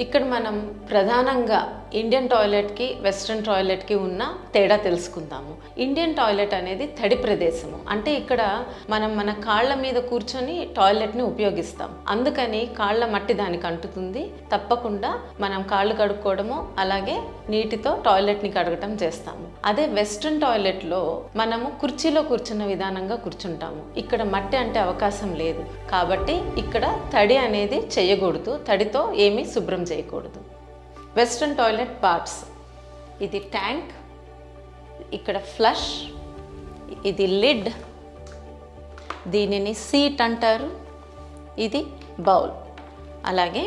ఇక్కడ మనం ప్రధానంగా ఇండియన్ టాయిలెట్కి వెస్ట్రన్ టాయిలెట్కి ఉన్న తేడా తెలుసుకుందాము. ఇండియన్ టాయిలెట్ అనేది తడి ప్రదేశము, అంటే ఇక్కడ మనం మన కాళ్ళ మీద కూర్చొని టాయిలెట్ని ఉపయోగిస్తాం. అందుకని కాళ్ళ మట్టి దానికి అంటుతుంది. తప్పకుండా మనం కాళ్ళు కడుక్కోవడము అలాగే నీటితో టాయిలెట్ని కడగటం చేస్తాము. అదే వెస్ట్రన్ టాయిలెట్లో మనము కుర్చీలో కూర్చున్న విధానంగా కూర్చుంటాము. ఇక్కడ మట్టి అంటే అవకాశం లేదు కాబట్టి ఇక్కడ తడి అనేది చేయకూడదు, తడితో ఏమీ శుభ్రం చేయకూడదు. వెస్ట్రన్ టాయిలెట్ పార్ట్స్: ఇది ట్యాంక్, ఇక్కడ ఫ్లష్, ఇది లిడ్, దీనిని సీట్ అంటారు, ఇది బౌల్, అలాగే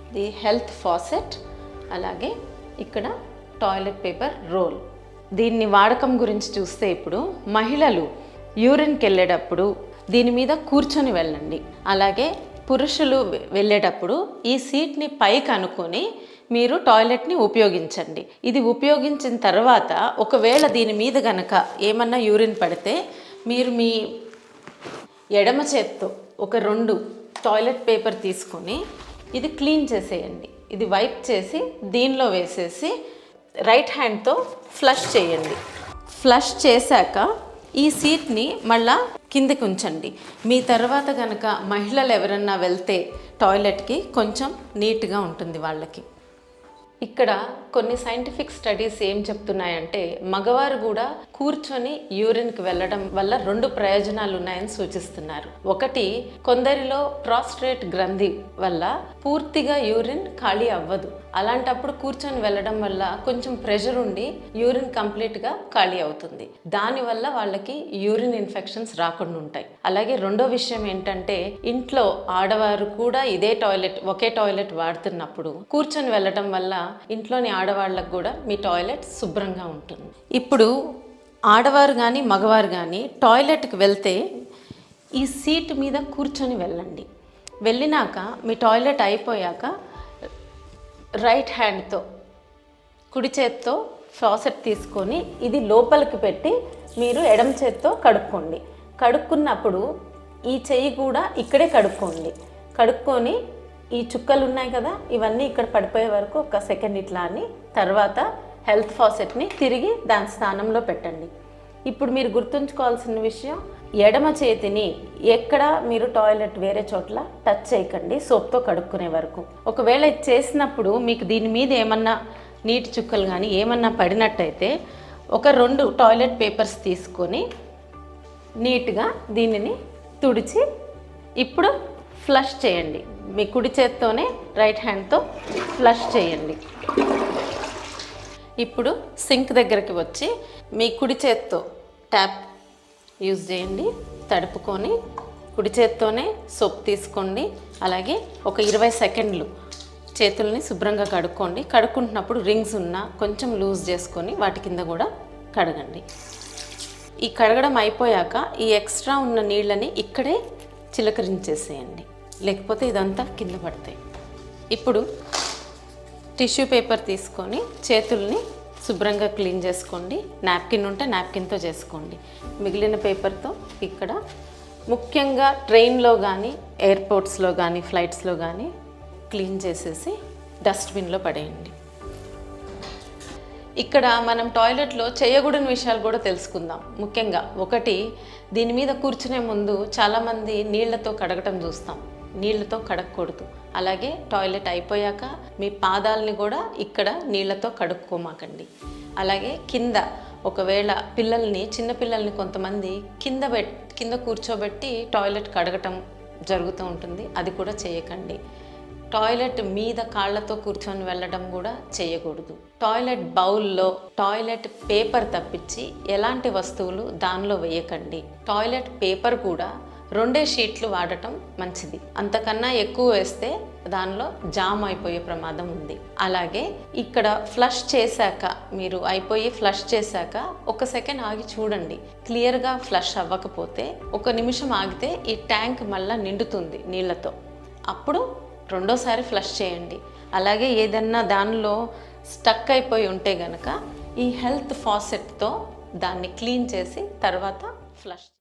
ఇది హెల్త్ ఫాసెట్, అలాగే ఇక్కడ టాయిలెట్ పేపర్ రోల్. దీన్ని వాడకం గురించి చూస్తే ఇప్పుడు మహిళలు యూరిన్కి వెళ్ళేటప్పుడు దీని మీద కూర్చొని వెళ్ళండి. అలాగే పురుషులు వెళ్ళేటప్పుడు ఈ సీట్ని పైకి అనుకొని మీరు టాయిలెట్ని ఉపయోగించండి. ఇది ఉపయోగించిన తర్వాత ఒకవేళ దీని మీద గనక ఏమన్నా యూరిన్ పడితే మీరు మీ ఎడమ చేత్తో ఒక 2 టాయిలెట్ పేపర్ తీసుకొని ఇది క్లీన్ చేసేయండి. ఇది వైప్ చేసి దీనిలో వేసేసి రైట్ హ్యాండ్తో ఫ్లష్ చేయండి. ఫ్లష్ చేశాక ఈ సీట్ని మళ్ళా కిందకి ఉంచండి. మీ తర్వాత కనుక మహిళలు ఎవరన్నా వెళ్తే టాయిలెట్కి కొంచెం నీట్గా ఉంటుంది వాళ్ళకి. ఇక్కడ కొన్ని సైంటిఫిక్ స్టడీస్ ఏం చెప్తున్నాయంటే మగవారు కూడా కూర్చొని యూరిన్కి వెళ్ళడం వల్ల 2 ప్రయోజనాలు ఉన్నాయని సూచిస్తున్నారు. ఒకటి, కొందరిలో ప్రాస్టేట్ గ్రంథి వల్ల పూర్తిగా యూరిన్ ఖాళీ అవ్వదు. అలాంటప్పుడు కూర్చొని వెళ్ళడం వల్ల కొంచెం ప్రెషర్ ఉండి యూరిన్ కంప్లీట్గా ఖాళీ అవుతుంది. దానివల్ల వాళ్ళకి యూరిన్ ఇన్ఫెక్షన్స్ రాకుండా ఉంటాయి. అలాగే రెండో విషయం ఏంటంటే ఇంట్లో ఆడవారు కూడా ఒకే టాయిలెట్ వాడుతున్నప్పుడు కూర్చొని వెళ్ళడం వల్ల ఇంట్లోని ఆడవాళ్ళకు కూడా మీ టాయిలెట్ శుభ్రంగా ఉంటుంది. ఇప్పుడు ఆడవారు కానీ మగవారు కానీ టాయిలెట్కి వెళ్తే ఈ సీట్ మీద కూర్చొని వెళ్ళండి. వెళ్ళినాక మీ టాయిలెట్ అయిపోయాక రైట్ హ్యాండ్తో కుడి చేత్తో ఫాసెట్ తీసుకొని ఇది లోపలికి పెట్టి మీరు ఎడమ చేత్తో కడుక్కోండి. కడుక్కున్నప్పుడు ఈ చెయ్యి కూడా ఇక్కడే కడుక్కొని ఈ చుక్కలు ఉన్నాయి కదా, ఇవన్నీ ఇక్కడ పడిపోయే వరకు 1 సెకండ్ ఇట్లా అని తర్వాత హెల్త్ ఫాసెట్ని తిరిగి దాని స్థానంలో పెట్టండి. ఇప్పుడు మీరు గుర్తుంచుకోవాల్సిన విషయం, ఎడమ చేతిని ఎక్కడ మీరు టాయిలెట్ వేరే చోట్ల టచ్ చేయకండి సోప్తో కడుక్కునే వరకు. ఒకవేళ ఇది చేసినప్పుడు మీకు దీని మీద ఏమన్నా నీటి చుక్కలు కానీ ఏమన్నా పడినట్టయితే ఒక 2 టాయిలెట్ పేపర్స్ తీసుకొని నీట్గా దీనిని తుడిచి ఇప్పుడు ఫ్లష్ చేయండి. మీ కుడి చేత్తోనే రైట్ హ్యాండ్తో ఫ్లష్ చేయండి. ఇప్పుడు సింక్ దగ్గరికి వచ్చి మీ కుడి చేత్తో ట్యాప్ యూజ్ చేయండి. తడుపుకొని కుడి చేత్తోనే సోప్ తీసుకోండి. అలాగే ఒక 20 సెకండ్లు చేతుల్ని శుభ్రంగా కడుక్కోండి. కడుక్కుంటున్నప్పుడు రింగ్స్ ఉన్నా కొంచెం లూజ్ చేసుకొని వాటి కింద కూడా కడగండి. ఈ కడగడం అయిపోయాక ఈ ఎక్స్ట్రా ఉన్న నీళ్ళని ఇక్కడే చిలకరించేసేయండి, లేకపోతే ఇదంతా కింద పడతాయి. ఇప్పుడు టిష్యూ పేపర్ తీసుకొని చేతుల్ని శుభ్రంగా క్లీన్ చేసుకోండి. నాప్కిన్ ఉంటే నాప్కిన్తో చేసుకోండి. మిగిలిన పేపర్తో ఇక్కడ ముఖ్యంగా ట్రైన్లో కానీ ఎయిర్పోర్ట్స్లో కానీ ఫ్లైట్స్లో కానీ క్లీన్ చేసేసి డస్ట్బిన్లో పడేయండి. ఇక్కడ మనం టాయిలెట్లో చేయకూడని విషయాలు కూడా తెలుసుకుందాం. ముఖ్యంగా ఒకటి, దీని మీద కూర్చునే ముందు చాలామంది నీళ్లతో కడగటం చూస్తాం. నీళ్లతో కడగకూడదు. అలాగే టాయిలెట్ అయిపోయాక మీ పాదాలని కూడా ఇక్కడ నీళ్లతో కడుక్కోమాకండి. అలాగే కింద ఒకవేళ చిన్నపిల్లల్ని కొంతమంది కింద కూర్చోబెట్టి టాయిలెట్ కడగటం జరుగుతూ ఉంటుంది. అది కూడా చేయకండి. టాయిలెట్ మీద కాళ్ళతో కూర్చొని వెళ్ళడం కూడా చేయకూడదు. టాయిలెట్ బౌల్లో టాయిలెట్ పేపర్ తప్పించి ఎలాంటి వస్తువులు దానిలో వేయకండి. టాయిలెట్ పేపర్ కూడా 2 షీట్లు వాడటం మంచిది. అంతకన్నా ఎక్కువ వేస్తే దానిలో జామ్ అయిపోయే ప్రమాదం ఉంది. అలాగే ఇక్కడ ఫ్లష్ చేశాక మీరు ఫ్లష్ చేశాక 1 సెకండ్ ఆగి చూడండి. క్లియర్గా ఫ్లష్ అవ్వకపోతే 1 నిమిషం ఆగితే ఈ ట్యాంక్ మళ్ళీ నిండుతుంది నీళ్ళతో. అప్పుడు 2వ ఫ్లష్ చేయండి. అలాగే ఏదన్నా దానిలో స్టక్ అయిపోయి ఉంటే గనక ఈ హెల్త్ ఫాసెట్తో దాన్ని క్లీన్ చేసి తర్వాత ఫ్లష్